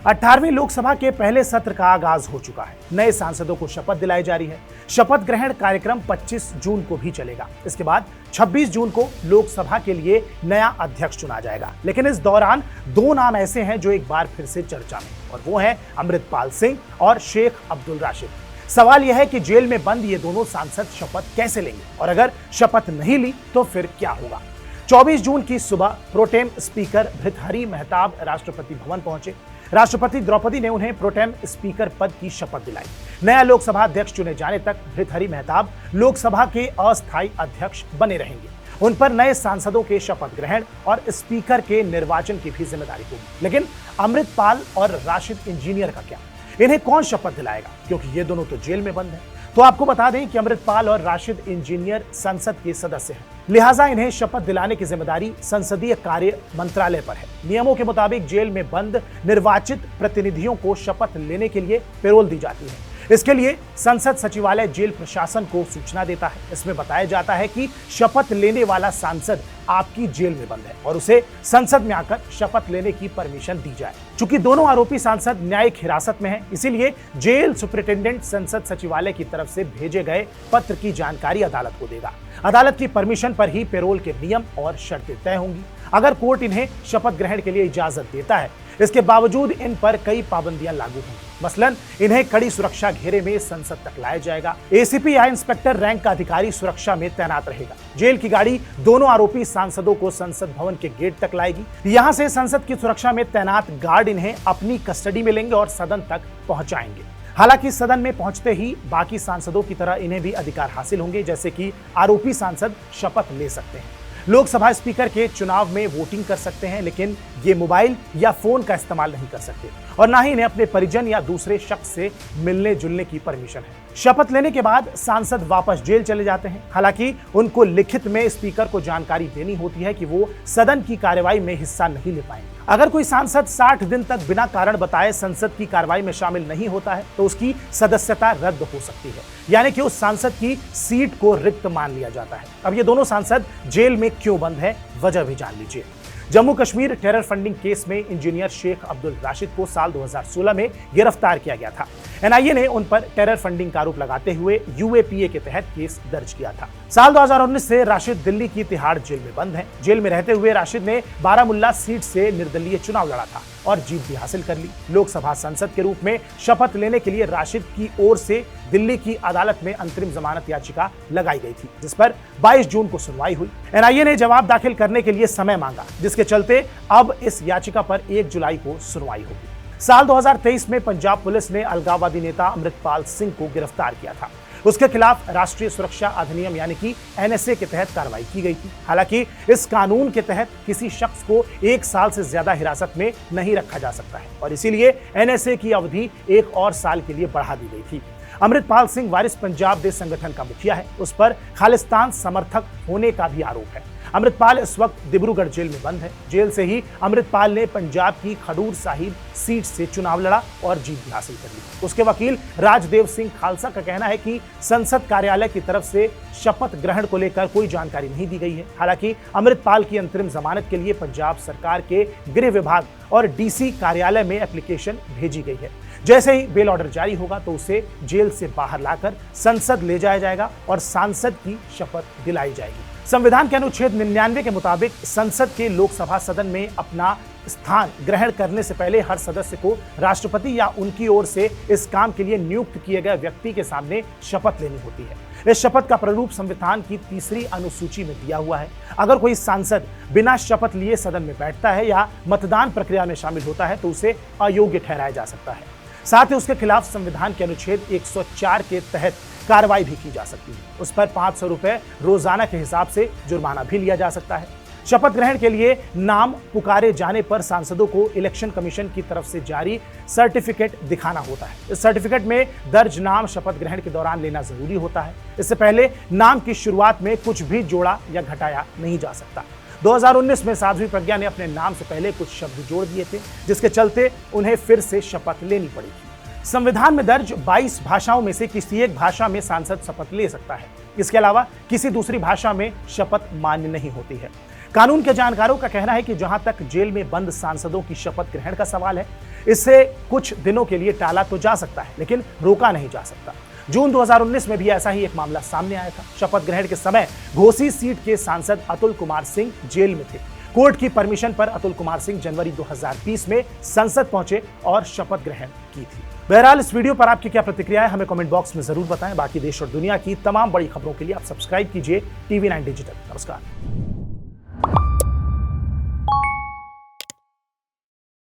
18वीं लोकसभा के पहले सत्र का आगाज हो चुका है। नए सांसदों को शपथ दिलाई जा रही है। शपथ ग्रहण कार्यक्रम 25 जून को भी चलेगा। इसके बाद 26 जून को लोकसभा के लिए नया अध्यक्ष चुना जाएगा। लेकिन इस दौरान दो नाम ऐसे हैं जो एक बार फिर से चर्चा में, और वो है अमृतपाल सिंह और शेख अब्दुल राशिद। सवाल यह है कि जेल में बंद ये दोनों सांसद शपथ कैसे लेंगे, और अगर शपथ नहीं ली तो फिर क्या होगा। 24 जून की सुबह प्रोटेम स्पीकर भृतहरि मेहताब राष्ट्रपति भवन पहुंचे। राष्ट्रपति द्रौपदी ने उन्हें प्रोटेम स्पीकर पद की शपथ दिलाई। नया लोकसभा अध्यक्ष चुने जाने तक भृतहरि मेहताब लोकसभा के अस्थायी अध्यक्ष बने रहेंगे। उन पर नए सांसदों के शपथ ग्रहण और स्पीकर के निर्वाचन की भी जिम्मेदारी होगी। लेकिन अमृतपाल और राशिद इंजीनियर का क्या, इन्हें कौन शपथ दिलाएगा, क्योंकि ये दोनों तो जेल में बंद हैं। तो आपको बता दें कि अमृतपाल और राशिद इंजीनियर संसद के सदस्य हैं, लिहाजा इन्हें शपथ दिलाने की जिम्मेदारी संसदीय कार्य मंत्रालय पर है। नियमों के मुताबिक जेल में बंद निर्वाचित प्रतिनिधियों को शपथ लेने के लिए पैरोल दी जाती है। इसके लिए संसद सचिवालय जेल प्रशासन को सूचना देता है। इसमें बताया जाता है कि शपथ लेने वाला सांसद आपकी जेल में बंद है और उसे संसद में आकर शपथ लेने की परमिशन दी जाए। चूंकि दोनों आरोपी सांसद न्यायिक हिरासत में हैं, इसीलिए जेल सुपरिटेंडेंट संसद सचिवालय की तरफ से भेजे गए पत्र की जानकारी अदालत को देगा। अदालत की परमिशन पर ही पैरोल के नियम और शर्तें तय होंगी। अगर कोर्ट इन्हें शपथ ग्रहण के लिए इजाजत देता है, इसके बावजूद इन पर कई पाबंदियां लागू होंगी। मसलन इन्हें कड़ी सुरक्षा घेरे में संसद तक लाया जाएगा। एसीपी या इंस्पेक्टर रैंक का अधिकारी सुरक्षा में तैनात रहेगा। जेल की गाड़ी दोनों आरोपी सांसदों को संसद भवन के गेट तक लाएगी। यहां से संसद की सुरक्षा में तैनात गार्ड इन्हें अपनी कस्टडी में लेंगे और सदन तक पहुंचाएंगे। हालांकि सदन में पहुंचते ही बाकी सांसदों की तरह इन्हें भी अधिकार हासिल होंगे, जैसे कि आरोपी सांसद शपथ ले सकते हैं, लोकसभा स्पीकर के चुनाव में वोटिंग कर सकते हैं, लेकिन ये मोबाइल या फोन का इस्तेमाल नहीं कर सकते, और ना ही इन्हें अपने परिजन या दूसरे शख्स से मिलने जुलने की परमिशन है। शपथ लेने के बाद सांसद वापस जेल चले जाते हैं। हालांकि उनको लिखित में स्पीकर को जानकारी देनी होती है कि वो सदन की कार्यवाही में हिस्सा नहीं ले पाएंगे। अगर कोई सांसद 60 दिन तक बिना कारण बताए संसद की कार्रवाई में शामिल नहीं होता है तो उसकी सदस्यता रद्द हो सकती है, यानी कि उस सांसद की सीट को रिक्त मान लिया जाता है। अब ये दोनों सांसद जेल में क्यों बंद है, वजह भी जान लीजिए। Jammu Kashmir terror funding case में इंजीनियर शेख अब्दुल राशिद को साल 2016 में गिरफ्तार किया गया था। एनआईए ने उन पर टेरर फंडिंग का आरोप लगाते हुए यूएपीए के तहत केस दर्ज किया था। साल 2019 से राशिद दिल्ली की तिहाड़ जेल में बंद है। जेल में रहते हुए राशिद ने बारामुल्ला सीट से निर्दलीय चुनाव लड़ा था और जीत भी हासिल कर ली। लोकसभा सांसद के रूप में शपथ लेने के लिए राशिद की ओर से दिल्ली की अदालत में अंतरिम जमानत याचिका लगाई गई थी, जिस पर 22 जून को सुनवाई हुई। एनआईए ने जवाब दाखिल करने के लिए समय मांगा, जिसके चलते अब इस याचिका पर 1 जुलाई को सुनवाई होगी। साल 2023 में पंजाब पुलिस ने अलगाववादी नेता अमृतपाल सिंह को गिरफ्तार किया था। उसके खिलाफ राष्ट्रीय सुरक्षा अधिनियम यानी कि एनएसए के तहत कार्रवाई की गई थी। हालांकि इस कानून के तहत किसी शख्स को 1 साल से ज्यादा हिरासत में नहीं रखा जा सकता है और इसीलिए एनएसए की अवधि 1 और साल के लिए बढ़ा दी गई थी। अमृतपाल सिंह वारिस पंजाब देश संगठन का मुखिया है। उस पर खालिस्तान समर्थक होने का भी आरोप है। अमृतपाल इस वक्त डिब्रूगढ़ जेल में बंद है। जेल से ही अमृतपाल ने पंजाब की खडूर साहिब सीट से चुनाव लड़ा और जीत भी हासिल कर ली। उसके वकील राजदेव सिंह खालसा का कहना है कि संसद कार्यालय की तरफ से शपथ ग्रहण को लेकर कोई जानकारी नहीं दी गई है। हालांकि अमृतपाल की अंतरिम जमानत के लिए पंजाब सरकार के गृह विभाग और डीसी कार्यालय में एप्लीकेशन भेजी गई है। जैसे ही बेल ऑर्डर जारी होगा तो उसे जेल से बाहर लाकर संसद ले जाया जाएगा और सांसद की शपथ दिलाई जाएगी। संविधान के अनुच्छेद 99 के मुताबिक संसद के लोकसभा सदन में अपना स्थान ग्रहण करने से पहले हर सदस्य को राष्ट्रपति या उनकी ओर से इस काम के लिए नियुक्त किए गए व्यक्ति के सामने शपथ लेनी होती है। इस शपथ का प्रारूप संविधान की 3री अनुसूची में दिया हुआ है। अगर कोई सांसद बिना शपथ लिए सदन में बैठता है या मतदान प्रक्रिया में शामिल होता है तो उसे अयोग्य ठहराया जा सकता है। साथ ही उसके खिलाफ संविधान के अनुच्छेद 104 के तहत कार्रवाई भी की जा सकती है। उस पर 500 रुपए रोजाना के हिसाब से जुर्माना भी लिया जा सकता है। शपथ ग्रहण के लिए नाम पुकारे जाने पर सांसदों को इलेक्शन कमीशन की तरफ से जारी सर्टिफिकेट दिखाना होता है। इस सर्टिफिकेट में दर्ज नाम शपथ ग्रहण के दौरान लेना जरूरी होता है। इससे पहले नाम की शुरुआत में कुछ भी जोड़ा या घटाया नहीं जा सकता। 2019 में साध्वी प्रज्ञा ने अपने नाम से पहले कुछ शब्द जोड़ दिए थे, जिसके चलते उन्हें फिर से शपथ लेनी पड़ी थी। संविधान में दर्ज 22 भाषाओं में से किसी एक भाषा में सांसद शपथ ले सकता है। इसके अलावा किसी दूसरी भाषा में शपथ मान्य नहीं होती है। कानून के जानकारों का कहना है कि जहां तक जेल में बंद सांसदों की शपथ ग्रहण का सवाल है, इससे कुछ दिनों के लिए टाला तो जा सकता है, लेकिन रोका नहीं जा सकता। जून 2019 में भी ऐसा ही एक मामला सामने आया था। शपथ ग्रहण के समय घोसी सीट के सांसद अतुल कुमार सिंह जेल में थे। कोर्ट की परमिशन पर अतुल कुमार सिंह जनवरी 2020 में संसद पहुंचे और शपथ ग्रहण की थी। बहरहाल इस वीडियो पर आपकी क्या प्रतिक्रिया है, हमें कमेंट बॉक्स में जरूर बताएं। बाकी देश और दुनिया की तमाम बड़ी खबरों के लिए आप सब्सक्राइब कीजिए TV9 डिजिटल। नमस्कार।